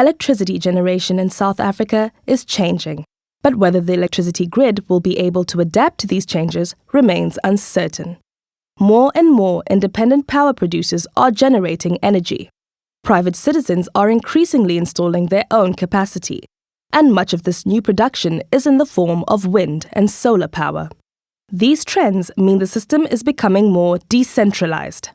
electricity generation in South Africa is changing. But whether the electricity grid will be able to adapt to these changes remains uncertain. More and more independent power producers are generating energy. Private citizens are increasingly installing their own capacity, and much of this new production is in the form of wind and solar power. These trends mean the system is becoming more decentralized.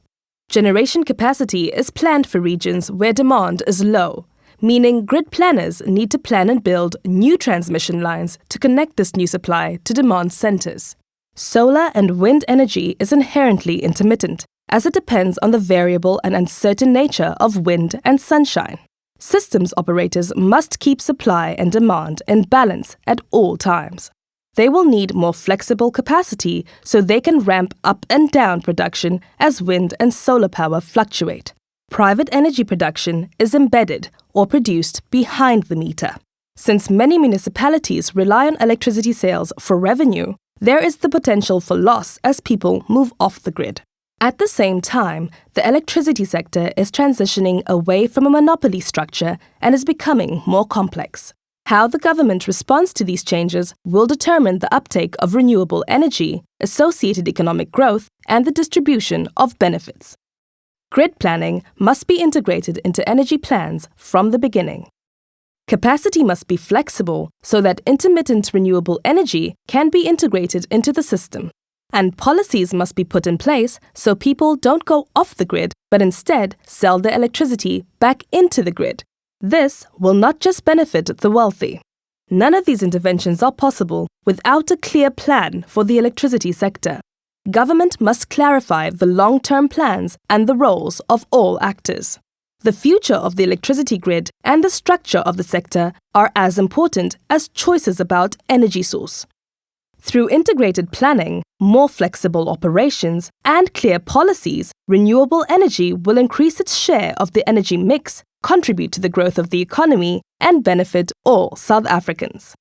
Generation capacity is planned for regions where demand is low, meaning grid planners need to plan and build new transmission lines to connect this new supply to demand centers. Solar and wind energy is inherently intermittent, as it depends on the variable and uncertain nature of wind and sunshine. Systems operators must keep supply and demand in balance at all times. They will need more flexible capacity so they can ramp up and down production as wind and solar power fluctuate. Private energy production is embedded or produced behind the meter. Since many municipalities rely on electricity sales for revenue, there is the potential for loss as people move off the grid. At the same time, the electricity sector is transitioning away from a monopoly structure and is becoming more complex. How the government responds to these changes will determine the uptake of renewable energy, associated economic growth, and the distribution of benefits. Grid planning must be integrated into energy plans from the beginning. Capacity must be flexible so that intermittent renewable energy can be integrated into the system. And policies must be put in place so people don't go off the grid, but instead sell their electricity back into the grid. This will not just benefit the wealthy. None of these interventions are possible without a clear plan for the electricity sector. Government must clarify the long-term plans and the roles of all actors. The future of the electricity grid and the structure of the sector are as important as choices about energy source. Through integrated planning, more flexible operations, and clear policies, renewable energy will increase its share of the energy mix, contribute to the growth of the economy, and benefit all South Africans.